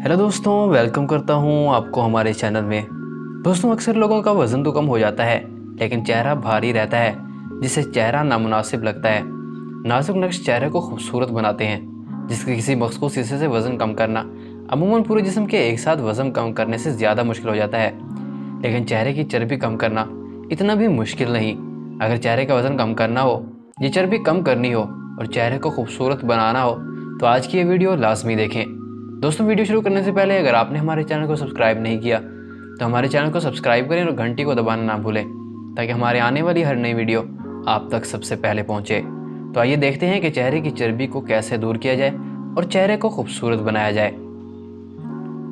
Hello दोस्तों, welcome करता हूं आपको हमारे चैनल में। दोस्तों, अक्सर लोगों का वज़न तो कम हो जाता है लेकिन चेहरा भारी रहता है, जिससे चेहरा नामुनासिब लगता है। नाजुक नक्श चेहरे को खूबसूरत बनाते हैं, जिसके किसी मखसूस हिस्से से वज़न कम करना अमूमन पूरे जिस्म के एक साथ वज़न कम करने से ज़्यादा मुश्किल हो जाता है। लेकिन चेहरे की चर्बी कम करना इतना भी मुश्किल नहीं। अगर चेहरे का वज़न कम करना हो, ये चर्बी कम करनी हो और चेहरे को खूबसूरत बनाना हो तो आज की ये वीडियो लाजमी देखें। दोस्तों, वीडियो शुरू करने से पहले अगर आपने हमारे चैनल को सब्सक्राइब नहीं किया तो हमारे चैनल को सब्सक्राइब करें और घंटी को दबाना ना भूलें, ताकि हमारे आने वाली हर नई वीडियो आप तक सबसे पहले पहुंचे। तो आइए देखते हैं कि चेहरे की चर्बी को कैसे दूर किया जाए और चेहरे को खूबसूरत बनाया जाए।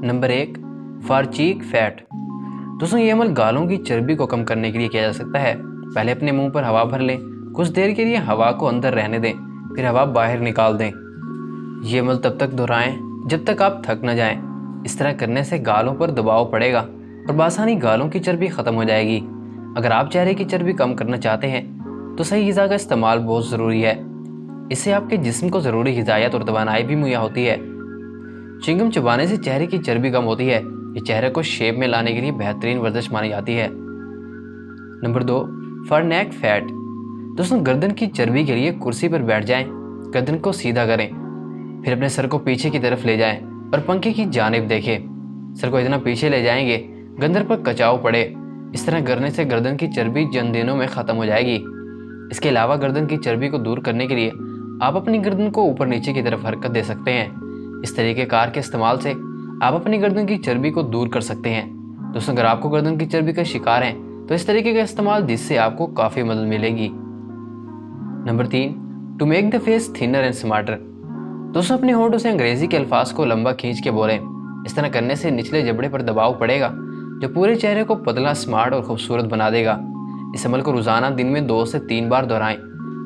Number 1, for cheek fat. दोस्तों, ये अमल गालों की चर्बी को कम करने के लिए किया जा सकता है। पहले अपने मुंह पर हवा भर लें, कुछ देर के लिए हवा को अंदर रहने दें, फिर हवा बाहर निकाल दें। ये अमल तब तक दोहराएं जब तक आप थक न जाएं। इस तरह करने से गालों पर दबाव पड़ेगा और बासानी गालों की चर्बी खत्म हो जाएगी। अगर आप चेहरे की चर्बी कम करना चाहते हैं तो सही ग़िज़ा का इस्तेमाल बहुत ज़रूरी है। इससे आपके जिस्म को ज़रूरी हिदायत और तवानाई भी मुहैया होती है। चिंगम चबाने से चेहरे की चर्बी कम होती है। ये चेहरे को शेप में लाने के लिए बेहतरीन वर्जिश मानी जाती है। Number 2, for neck fat. दोस्तों, गर्दन की चर्बी के लिए कुर्सी पर बैठ जाएं, गर्दन को सीधा करें, फिर अपने सर को पीछे की तरफ ले जाएं और पंखे की जानिब देखें। सर को इतना पीछे ले जाएंगे गर्दन पर कचाव पड़े। इस तरह करने से गर्दन की चर्बी चंद दिनों में ख़त्म हो जाएगी। इसके अलावा गर्दन की चर्बी को दूर करने के लिए आप अपनी गर्दन को ऊपर नीचे की तरफ हरकत दे सकते हैं। इस तरीके कार के इस्तेमाल से आप अपनी गर्दन की चर्बी को दूर कर सकते हैं। दोस्तों, अगर आपको गर्दन की चर्बी का शिकार हैं तो इस तरीके का इस्तेमाल, जिससे आपको काफ़ी मदद मिलेगी। Number 3, to make the face thinner and smarter. दोस्तों, अपने होंठों से अंग्रेजी के अल्फाज को लंबा खींच के बोलें। इस तरह करने से निचले जबड़े पर दबाव पड़ेगा, जो पूरे चेहरे को पतला, स्मार्ट और खूबसूरत बना देगा। इस अमल को रोज़ाना दिन में 2 से 3 बार दोहराएं।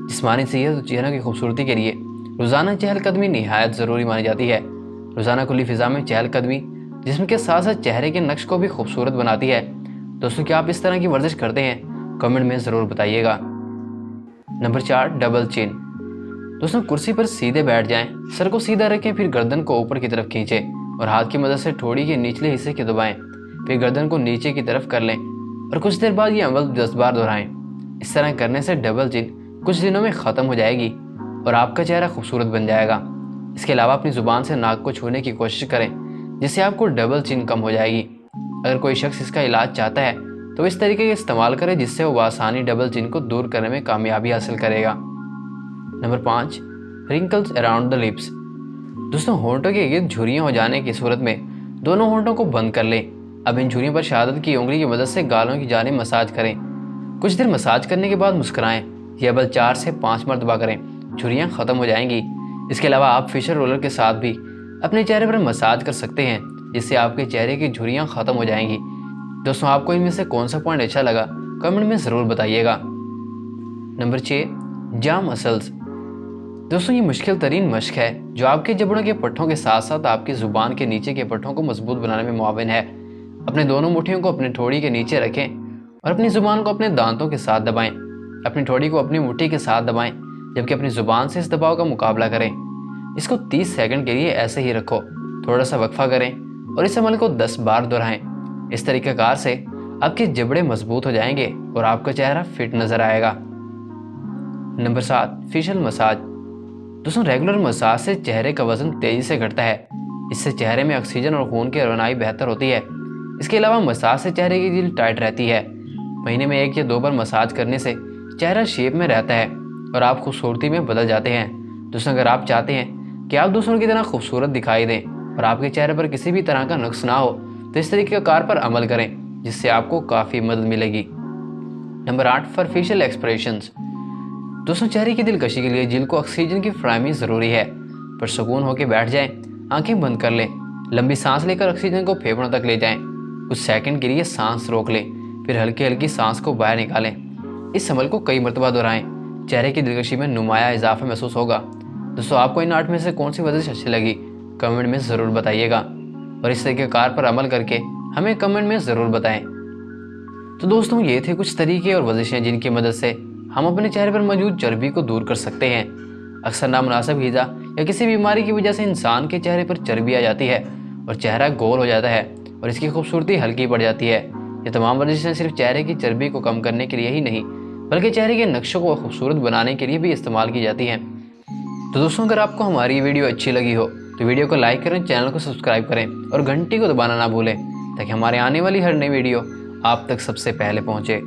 जिस्मानी सेहत और चेहरे की खूबसूरती के लिए रोज़ाना चहलकदमी निहायत ज़रूरी मानी जाती है। रोज़ाना खुली फिज़ा में चहलकदमी जिस्म के साथ साथ चेहरे के नक्श को भी खूबसूरत बनाती है। दोस्तों, क्या आप इस तरह की वर्जिश करते हैं? कमेंट में ज़रूर बताइएगा। Number 4, double chin. दोस्तों, कुर्सी पर सीधे बैठ जाएं, सर को सीधा रखें, फिर गर्दन को ऊपर की तरफ खींचें और हाथ की मदद से ठोड़ी के निचले हिस्से को दबाएं, फिर गर्दन को नीचे की तरफ कर लें और कुछ देर बाद ये अमल 10 बार दोहराएं। इस तरह करने से डबल चिन कुछ दिनों में ख़त्म हो जाएगी और आपका चेहरा खूबसूरत बन जाएगा। इसके अलावा अपनी ज़ुबान से नाक को छूने की कोशिश करें, जिससे आपको डबल चिन कम हो जाएगी। अगर कोई शख्स इसका इलाज चाहता है तो इस तरीके का इस्तेमाल करें, जिससे वो आसानी डबल चिन को दूर करने में कामयाबी हासिल करेगा। Number 5, wrinkles around the lips. दोस्तों, होंठों के गिर्द झुर्रियाँ हो जाने की सूरत में दोनों होंठों को बंद कर लें। अब इन झुर्रियों पर शहादत की उंगली की मदद से गालों की जानिब मसाज करें। कुछ देर मसाज करने के बाद मुस्कुराएं। यह अमल 4 से 5 मरतबा करें, झुर्रियाँ ख़त्म हो जाएंगी। इसके अलावा आप फेशियल रोलर के साथ भी अपने चेहरे पर मसाज कर सकते हैं, जिससे आपके चेहरे की झुर्रियाँ ख़त्म हो जाएंगी। दोस्तों, आपको इनमें से कौन सा पॉइंट अच्छा लगा कमेंट में ज़रूर बताइएगा। Number 6, jaw muscles. दोस्तों, ये मुश्किल तरीन मश्क है जो आपके जबड़ों के पट्टों के साथ साथ आपकी ज़ुबान के नीचे के पट्टों को मजबूत बनाने में मुआविन है। अपने दोनों मुट्ठियों को अपनी ठोड़ी के नीचे रखें और अपनी ज़ुबान को अपने दांतों के साथ दबाएं। अपनी ठोड़ी को अपनी मुट्ठी के साथ दबाएं, जबकि अपनी ज़ुबान से इस दबाव का मुकाबला करें। इसको 30 सेकंड के लिए ऐसे ही रखो, थोड़ा सा वक्फा करें और इस अमल को 10 बार दोहराएं। इस तरीक़ाकार से आपके जबड़े मजबूत हो जाएंगे और आपका चेहरा फिट नज़र आएगा। Number 7, facial massage. दोस्तों, रेगुलर मसाज से चेहरे का वजन तेज़ी से घटता है। इससे चेहरे में ऑक्सीजन और खून की रवानाई बेहतर होती है। इसके अलावा मसाज से चेहरे की जिल्द टाइट रहती है। महीने में 1 या 2 बार मसाज करने से चेहरा शेप में रहता है और आप खूबसूरती में बदल जाते हैं। दोस्तों, अगर आप चाहते हैं कि आप दूसरों की तरह खूबसूरत दिखाई दें और आपके चेहरे पर किसी भी तरह का नुक्स ना हो, तो इस तरीके का कार पर अमल करें, जिससे आपको काफ़ी मदद मिलेगी। Number 8, for facial expressions. दोस्तों, चेहरे की दिलकशी के लिए जिल्द को ऑक्सीजन की फ्राहमी ज़रूरी है। पर सुकून होकर बैठ जाएं, आंखें बंद कर लें, लंबी सांस लेकर ऑक्सीजन को फेफड़ों तक ले जाएं। कुछ सेकंड के लिए सांस रोक लें, फिर हल्की हल्की सांस को बाहर निकालें। इस अमल को कई मरतबा दोहराएं। चेहरे की दिलकशी में नुमाया इजाफा महसूस होगा। दोस्तों, आपको इन 8 में से कौन सी वर्जिश अच्छी लगी कमेंट में ज़रूर बताइएगा और इस तरीके कार पर अमल करके हमें कमेंट में ज़रूर बताएं। तो दोस्तों, ये थे कुछ तरीके और वर्जिशें जिनकी मदद से हम अपने चेहरे पर मौजूद चर्बी को दूर कर सकते हैं। अक्सर नामुनासिब ग़िज़ा या किसी बीमारी की वजह से इंसान के चेहरे पर चर्बी आ जाती है और चेहरा गोल हो जाता है और इसकी खूबसूरती हल्की पड़ जाती है। ये तमाम वर्जिशें सिर्फ चेहरे की चर्बी को कम करने के लिए ही नहीं बल्कि चेहरे के नक्शों को खूबसूरत बनाने के लिए भी इस्तेमाल की जाती हैं। तो दोस्तों, अगर आपको हमारी वीडियो अच्छी लगी हो तो वीडियो को लाइक करें, चैनल को सब्सक्राइब करें और घंटी को दबाना ना भूलें ताकि हमारे आने वाली हर नई वीडियो आप तक सबसे पहले पहुँचे।